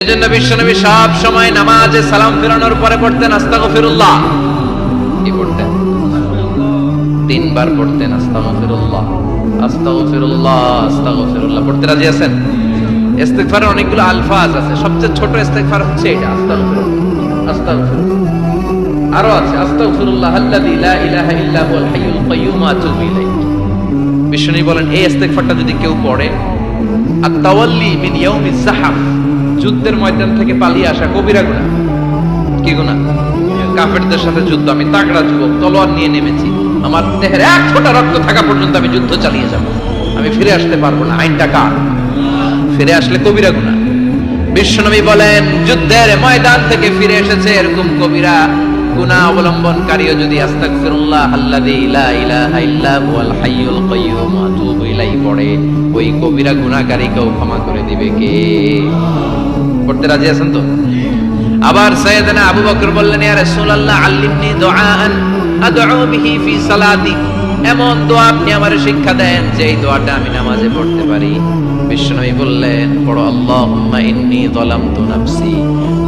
এজন্য বিশ্বনবী সব সময় নামাজে সালাম ফেরানোর পরে পড়তেন আস্তাগফিরুল্লাহ। কি পড়তেন? তিনবার পড়তেন আস্তাগফিরুল্লাহ, আস্তাগফিরুল্লাহ, আস্তাগফিরুল্লাহ। পড়তে রাজি আছেন? ইস্তিগফারের অনেকগুলো আলফাজ আছে, সবচেয়ে ছোট ইস্তিগফার হচ্ছে এটা, আস্তাগফিরুল্লাহ, আস্তাগফিরুল্লাহ। আরো আছে আস্তাগফিরুল্লাহ আল্লাযী লা ইলাহা ইল্লা হুয়াল হাইয়ুল কাইয়্যুম ওয়া আতুবু ইলাইহি। বিশ্বনবী বলেন এই ইস্তিগফারটা যদি কেউ পড়ে, আত-তাওয়াল্লি মিন ইয়াউমিজ যাহফ, যুদ্ধের ময়দান থেকে পালিয়ে আসা কবিরা গুনাহ। কি গুনাহ? কাফেরদের সাথে যুদ্ধ, আমি তাগড়া যুবক, তলোয়ার নিয়ে নেমেছি, আমার দেহের এক ফোঁটা রক্ত থাকা পর্যন্ত আমি যুদ্ধ চালিয়ে যাব, আমি ফিরে আসতে পারবো না, আইনটা কার? ফিরে আসলে কবিরা গুনাহ। বিশ্বনবী বলেন যুদ্ধের ময়দান থেকে ফিরে এসেছে এরকম কবিরা গুনাহ অবলম্বনকারীও যদি আস্তাগফিরুল্লাহ আল্লাযী লা ইলাহা ইল্লা হুয়াল হাইয়ুল কাইয়্যুম ওয়া আতুবু ইলাইহি পড়ে, ওই কবিরা গুনাহকারীকেও ক্ষমা করে দিবে কে? পড়তে রাজি আছেন তো? আবার সাইয়েদনা আবু বকর বললেন, ইয়া রাসূলুল্লাহ আল্লিমনি দুআআন আদউ বিহি ফি সালাতি, এমন দোয়া আপনি আমারে শিক্ষা দেন যে এই দোয়াটা আমি নামাজে পড়তে পারি। বিশ্বনবী বললেন, পড়ো আল্লাহুম্মা ইন্নী যালামতু নাফসি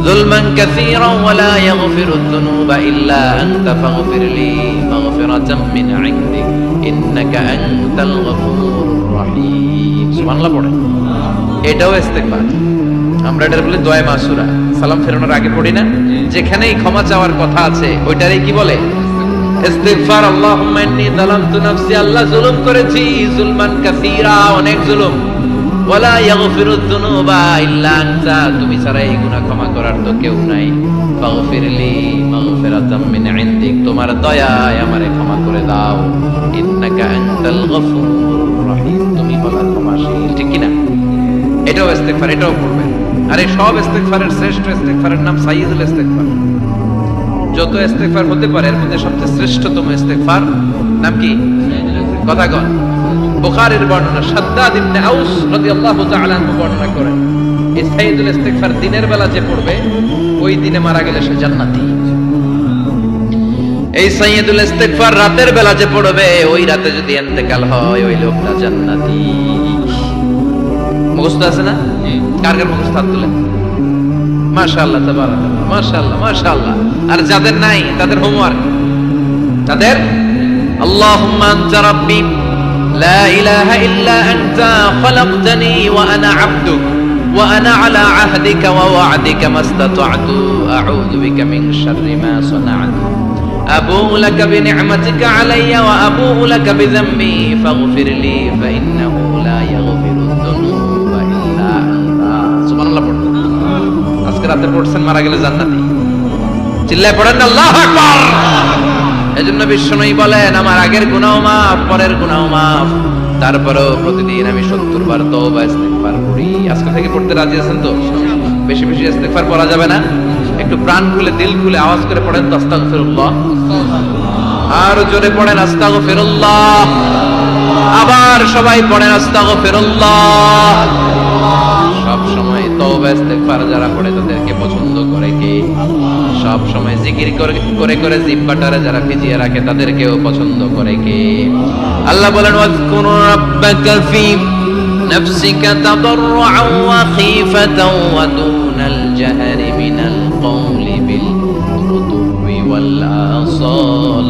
যুলমান কাসীরান ওয়া লা ইয়াগফিরুদ যুনুবা ইল্লা আনতা ফাগফিরলি মাগফিরাতাম মিন ইনদিক ইন্নাকা আনতাল গফুরুর রহিম। সুবহানাল্লাহ পড়ে। এটাও ইস্তিগফার। আমরা এটার বলে দোয়া মাসুরা, সালাম ফেরানোর আগে পড়ি না? যেখানেই ক্ষমা চাওয়ার কথা আছে ওইটারই কি বলে? ইস্তিগফার। আল্লাহুম্মা ইন্নী যালামতু নাফসি, আল্লাহ জুলুম করেছি, যুলমান কাসীরা, অনেক জুলুম, ওয়ালা ইয়াগফিরুদ যুনুবা ইল্লা আনতা, তুমি ছাড়া এই গুনাহ ক্ষমা করার তো কেউ নাই, ফাগফিরলি মাগফিরাতাম মিন ইনদিক, তোমার দয়ায় আমারে ক্ষমা করে দাও, ইন্নাকা আনতাল গফুরুর রহিম, তুমি বলা ক্ষমাশীল। ঠিক কি না? এটাও ইস্তিগফার, এটাও পড়বেন। আর এই সব ইস্তিগফারের শ্রেষ্ঠ ইস্তিগফারের নাম সাইয়্যিদুল ইস্তিগফার। যত ইস্তিগফার হতে পারে এর মধ্যে সবচেয়ে শ্রেষ্ঠতম ইস্তিগফার নাম কি? কথা কন। বুখারীর বর্ণনা, শাদ্দাদ ইবনে আউস রাদিয়াল্লাহু তাআলা আনহু বর্ণনা করেন, এই সাইয়্যিদুল ইস্তিগফার দিনের বেলা যে পড়বে ওই দিনে মারা গেলে সে জান্নাতি। এই সাইয়্যিদুল ইস্তিগফার রাতের বেলা যে পড়বে ওই রাতে যদি ইন্তেকাল হয় ওই লোকটা জান্নাতি। মুখস্থ আছে না? কার কার মুখস্থ? হাত তুলেন। মাশাআল্লাহ, তাবারাকাল্লাহ, মাশাআল্লাহ, মাশাআল্লাহ। আর যাদের নাই তাদের হোমওয়ার্ক, তাদের আল্লাহুম্মা আনতা রাব্বি লা ইলাহা ইল্লা আনতা খালাকতানি ওয়া আনা আবদুক ওয়া আনা আলা আহদিকা ওয়া ওয়া'দিকা মাস্তাতা'তু আউযু বিকা মিন শাররি মা সানা'তু আবুউ লাকা বিনি'মাতিকা আলাইয়া ওয়া আবুউ লাকা বিযামবি ফাগফিরলি ফাইন্নাহু লা ইয়াগফিরুদ যুনুবা ইল্লা আনতা। সুবহানাল্লাহ পড়ুন। আজকে রাতে পড়ছেন, মারা গেলে জান্নাতি। চিল্লায় পড়েন আল্লাহু আকবার। এজন্য বিশ্বনবী বলেন, আমার আগের গুনাহ মাফ, পরের গুনাহ মাফ, তারপরেও প্রতিদিন আমি 70 বার তওবা ইস্তিগফার করি। আজকে থেকে পড়তে রাজি আছেন তো? বেশি বেশি ইস্তিগফার পড়া যাবে না? একটু প্রাণ খুলে দিল খুলে আওয়াজ করে পড়েন তো আস্তাগফিরুল্লাহ। আর জোরে পড়েন আস্তাগফিরুল্লাহ। আবার সবাই পড়েন আস্তাগফিরুল্লাহ। সব সময় তওবা ইস্তিগফার যারা পড়ে তাদেরকে পছন্দ করে কে? সব সময় জিকির করে করে জিহ্বাটারে যারা ভিজিয়ে রাখে তাদেরকেও পছন্দ করে কে? আল্লাহ বলেন, ওয়াজকুর রাব্বাকা ফি নাফসিকা তাদাররুআন ওয়া খীফাতান ওয়া দুনাল জাহরি মিনাল কওলি বিল গুদুবি ওয়াল আসাল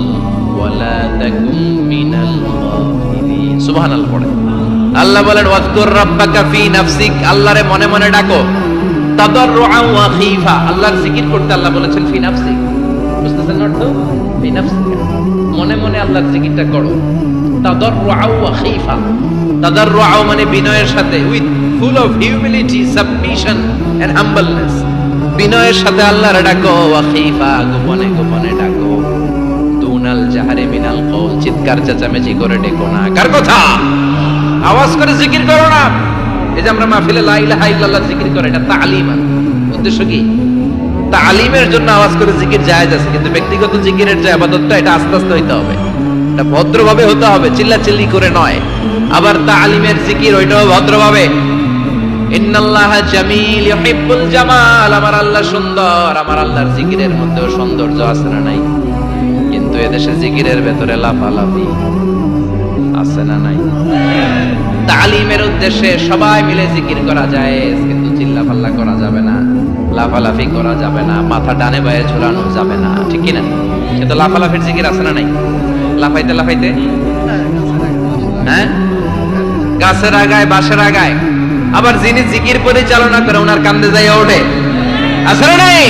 ওয়া লা তাকুম মিনাল গাফিলিন। সুবহানাল্লাহ পড়ে। আল্লাহ বলেন, ওয়াজকুর রাব্বাকা ফি নাফসিক, আল্লাহরে মনে মনে ডাকো, তাদাররুআন ওয়া খীফা, আল্লাহর জিকির করতে আল্লাহ বলেছেন ফি নাফসিক। বুঝতেছেন না তো? ফি নাফসিক, মনে মনে আল্লাহর জিকিরটা করো। তাদাররুআন ওয়া খীফা, তাদাররুআ মানে বিনয়ের সাথে, with full of humility, submission and humbleness, বিনয়ের সাথে আল্লাহরে ডাকো। ওয়া খীফা, গোপনে গোপনে ডাকো। দুনাল জাহরি মিনাল কওল, চিৎকার চেঁচামেচি করে ডেকো না। কার কথা? আওয়াজ করে জিকির করো না। এই যে আমরা মাহফিলে লা ইলাহা ইল্লাল্লাহ জিকির করে, এটা তালিম। উদ্দেশ্য কি? তালিমের জন্য আওয়াজ করে জিকির জায়েজ আছে, কিন্তু ব্যক্তিগত জিকিরের যে ইবাদতটা এটা আস্তে আস্তে হইতে হবে, এটা ভদ্রভাবে হতে হবে, চিল্লাচিল্লি করে নয়। আবার তালিমের জিকির ওইটাও ভদ্রভাবে। ইন্নাল্লাহা জামিল ইউহিব্বুল জামাল, আমার আল্লাহ সুন্দর, আমার আল্লাহর জিকিরের মধ্যেও সৌন্দর্য আছে না নাই? কিন্তু এদেশে জিকিরের ভেতরে লাফালাফি আছে না নাই? তালিমের উদ্দেশ্যে সবাই মিলে জিকির করা যায়, কিন্তু চিল্লাফাল্লা করা যাবে না। লাফালাফি করা যাবে না, মাথা ডানে বায়ে ঝুলানো যাবে না, ঠিক কিনা? কিন্তু লাফালাফির জিকির আছে না নাই? লাফাইতে লাফাইতে, হ্যাঁ, গাছের আগায় বাঁশের আগায়, আবার যিনি জিকির পরিচালনা করে ওনার কান্দে যাই ওঠে, আছে না নাই?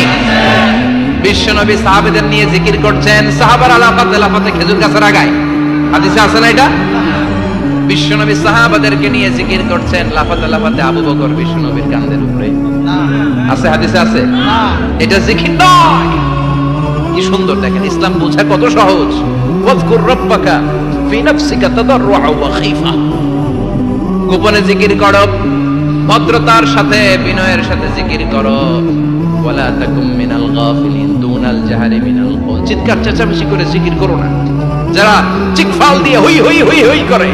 বিশ্বনবী সাহাবাদের নিয়ে জিকির করছেন, সাহাবারা লাফাতে লাফাতে খেজুর গাছের আগায়, হাদিসে আছে না এটা? বিশ্বনবী সাহাবাদেরকে নিয়ে জিকির করছেন, লাফাতে লাফাতে আবু বকর বিশ্বনবীর কান্দের উপরে, আছে হাদিসে আছে? এটা জিকির নয়। কি সুন্দর দেখেন, ইসলাম বোঝা কত সহজ। ওয়াজকুর রাব্বাকা ফি নাফসিকা তাদাররুআ ওয়া খাইফা, গোপনে জিকির করো, ভদ্রতার সাথে বিনয়ের সাথে জিকির করো। ওয়ালা তাকুম মিনাল গাফিলিন দুনাল জাহরি মিনাল কওল, চিৎকার চেঁচামেচি করে জিকির করো না। যারা চিকফাল দিয়ে হই হই হই হই করে,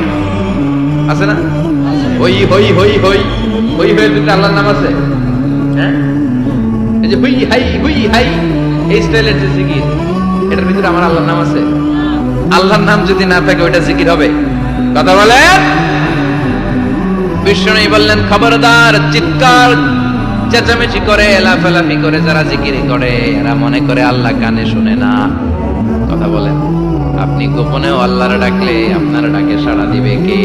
আছে না? হই হই হই হই হই হই, ভিতরে আল্লাহর নাম আছে, হ্যাঁ? এই যে হুই হাই এই স্টাইলের যে জিকির, এটার ভিতরে আমার আল্লাহর নাম আছে? আল্লাহর নাম যদি না থাকে ওইটা জিকির হবে? কথা বলেন। বিষ্ণু বললেন, খবরদার, চিৎকার চেঁচামেচি করে লাফালাফি করে যারা জিকির করে এরা মনে করে আল্লাহ কানে শুনে না। কথা বলেন। আপনি গোপনেও আল্লাহর ডাকলে আপনার ডাকে সাড়া দিবে কে?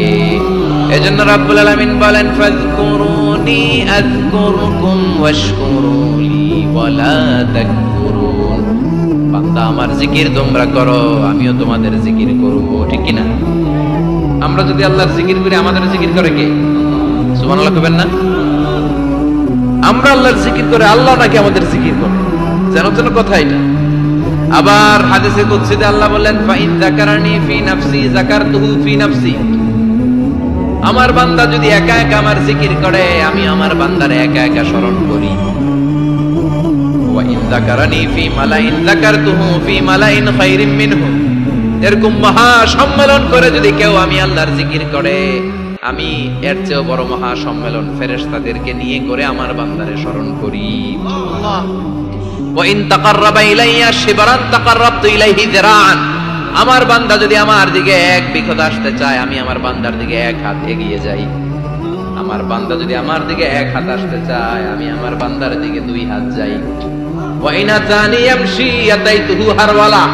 এজন্য রাব্বুল আলামিন বলেন, ফাযকুরুনি আযকুরকুম ওয়াশকুরুলি ওয়ালা তাকফুরুন। বান্দা আমার জিকির তোমরা করো, আমিও তোমাদের জিকির করব, ঠিক কি না? আমরা যদি আল্লাহর জিকির করি, আমাদের জিকির করে কে? সুবহানাল্লাহ কইবেন না? আমরা আল্লাহর জিকির করে, আল্লাহ নাকি আমাদের জিকির করে, জানো তো কথা এটা। আবার হাদিসে কুদসিতে আল্লাহ বলেন, ফাইন যাকারানি ফি নাফসি যাকারতুহু ফি নাফসি। আমার বান্দা যদি একা একা আমার জিকির করে, আমি আমার বান্দারে একা একা স্মরণ করি। ওয়া ইন যাকারানি ফি মালাইন যাকারতুহু ফি মালাইন খায়রিন মিনহু। এরকম মহা সম্মেলন করে যদি কেউ আমি আল্লাহর জিকির করে, আমি এর চেয়েও বড় মহা সম্মেলন ফেরেশতাদেরকে নিয়ে করে আমার বান্দারে স্মরণ করি। আল্লাহ। ওয়া ইন তাকাররাবা ইলাইয়া শিবরান তাকাররাবতু ইলাইহি যিরাআন। আমার বান্দা যদি আমার দিকে এক বিঘত আসতে চায়, আমি আমার বান্দার দিকে এক হাত এগিয়ে যাই। আমার বান্দা যদি আমার দিকে এক হাত আসতে চায়, আমি আমার বান্দার দিকে দুই হাত যাই। ওয়া ইন আতানি ইয়ামশি আতাইতুহু হারওয়ালা।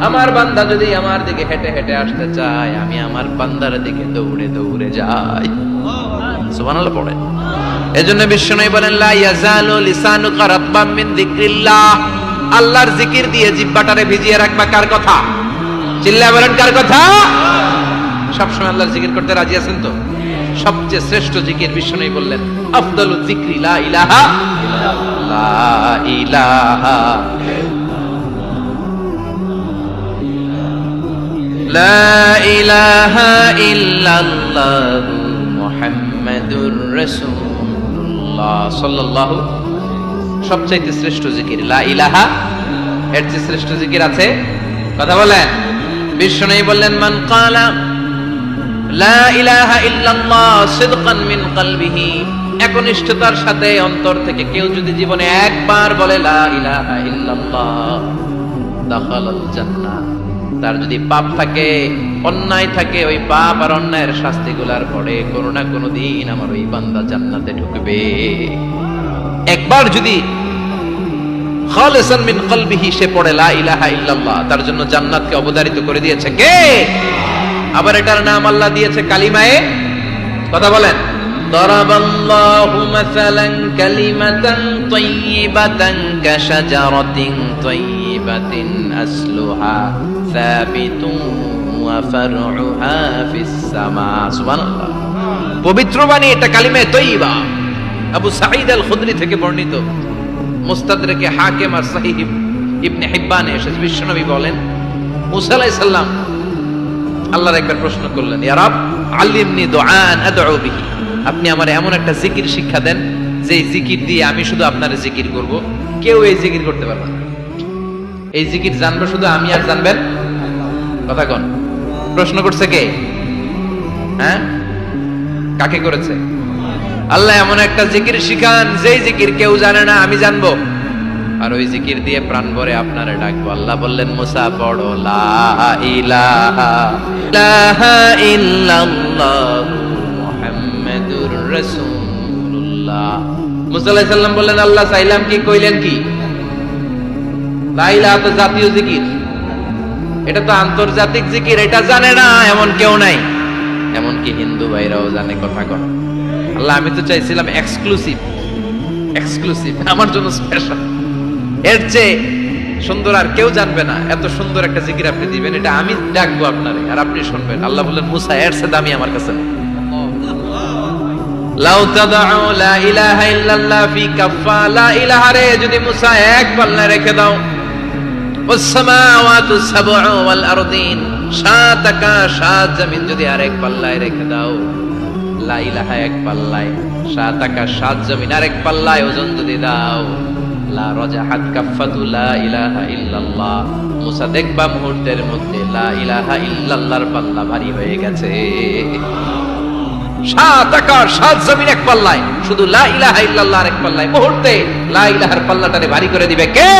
আমার বান্দা যদি আমার দিকে হেঁটে হেঁটে আসতে চায়, আমি আমার বান্দার দিকে দৌড়ে দৌড়ে যাই। সুবহানাল্লাহ পড়ে। এজন্য বিশ্বনবী বলেন, লা ইয়াজালু লিসানুকা রাতবাম মিন যিকরিল্লাহ। আল্লাহর জিকির দিয়ে জিহ্বাটারে ভিজিয়ে রাখবা। কার কথা? চিল্লায় বলেন, কার কথা? সবসময় আল্লাহর জিকির করতে রাজি আছেন তো? সবচেয়ে শ্রেষ্ঠ জিকির বিশ্বনবী বললেন, আফদালু যিকরি লা ইলাহা ইল্লাল্লাহ। লা ইলাহা লা ইলাহা ইল্লাল্লাহ মুহাম্মাদুর রাসূলুল্লাহ সাল্লাল্লাহু। সবচাইতে শ্রেষ্ঠ জিকির লা ইলাহা। এর চেয়ে শ্রেষ্ঠ জিকির আছে? কথা বলেন। বিশ্বনবী বললেন, মান ক্বালা লা ইলাহা ইল্লাল্লাহ সিদকান মিন কলবিহি। একনিষ্ঠতার সাথে অন্তর থেকে কেউ যদি জীবনে একবার বলে লা ইলাহা ইল্লাল্লাহ, দাখালাল জান্নাহ। তার যদি পাপ থাকে, অন্যায় থাকে, ওই পাপ আর অন্যায়ের শাস্তিগুলার পরে কোনো না কোনো দিন আমার ওই বান্দা জান্নাতে ঢুকবে। একবার যদি খালিসান মিন কলবিহি সে পড়ে লা ইলাহা ইল্লাল্লাহ, তার জন্য জান্নাতকে অবধারিত করে দিয়েছে কে? আবার এটার নাম আল্লাহ দিয়েছে কালিমায়ে। কথা বলেন। দারাবাল্লাহু মাসালান কালিমাতান তাইয়িবাতান কাশাজারাতিন তাইয়িবাতিন আসলুহা সাবিতুন ওয়া ফারউহা ফিস সামা। সুবহানাল্লাহ। পবিত্র বাণী এটা কালিমায়ে তাইয়িবা। আবু সাঈদ আল খুদরি থেকে বর্ণিত, মুস্তাদরাকে হাকিম আর সহিহ ইবনে হিব্বানে এসেছে। বিশ্বনবী বলেন, মুসা আলাইহিস সালাম আল্লাহর একবার প্রশ্ন করলেন, ইয়া রাব আল্লিমনি দুআন আদউ বিহি। আপনি আমার এমন একটা জিকির শিক্ষা দেন যে জিকির দিয়ে আমি শুধু আপনার জিকির করব, কেউ এই জিকির করতে পারবে না। এই জিকির জানবো শুধু আমি, আর জানবেন কথা কোন? প্রশ্ন করছে কে? হ্যাঁ, কাকে করেছে? আল্লাহ এমন একটা জিকির শিখান যেই জিকির কেউ জানে না, আমি জানবো, আর ওই জিকির দিয়ে প্রাণ ভরে আপনারে ডাকবো। আল্লাহ বললেন, মুসা পড়ো লা ইলাহা ইল্লাল্লাহ মুহাম্মাদুর রাসূলুল্লাহ। মুসা আলাইহিস সালাম বললেন, আল্লাহ চাইলাম কি, কইলেন কি? লা ইলাহা তো জাতীয় জিকির, এটা তো আন্তর্জাতিক জিকির, এটা জানে না এমন কেউ নাই, এমনকি হিন্দু ভাইরাও জানে। কথা কর আল্লাহ, আমি তো চাইছিলাম এক্সক্লুসিভ, এক্সক্লুসিভ, আমার জন্য স্পেশাল, এর চেয়ে সুন্দর আর কেউ জানবে না, এত সুন্দর একটা জিকির আপনি দিবেন, এটা আমি ডাকবো আপনারে আর আপনি শুনবেন। আল্লাহ বললেন, মুসা এর চেয়ে দামি আমার কাছে নেই। লাউ তাদউ লা ইলাহা ইল্লাল্লাহ ফি কাফা, লা ইলাহা রে যদি মুসা এক পাল্লায় রেখে দাও, ওয়াস সামাওয়াতু সাবউ ওয়াল আরদিন, সাত আকাশ সাত জমিন যদি আরেক পাল্লায় রেখে দাও, লা ইলাহা এক পাল্লায়, সাত আকাশ সাত জমিন আরেক পাল্লায় ওজন যদি দাও, লা রাজাহাত কাফাতু লা ইলাহা ইল্লাল্লাহ, মুসা দেখবা মুহূর্তের মধ্যে লা ইলাহা ইল্লাল্লাহর পাল্লা ভারী হয়ে গেছে। সাত আকাশ সাত জমিন এক পাল্লায়, শুধু লা ইলাহা ইল্লাল্লাহর এক পাল্লায়, মুহূর্তে লা ইলাহার পাল্লাটারে ভারী করে দিবে কে?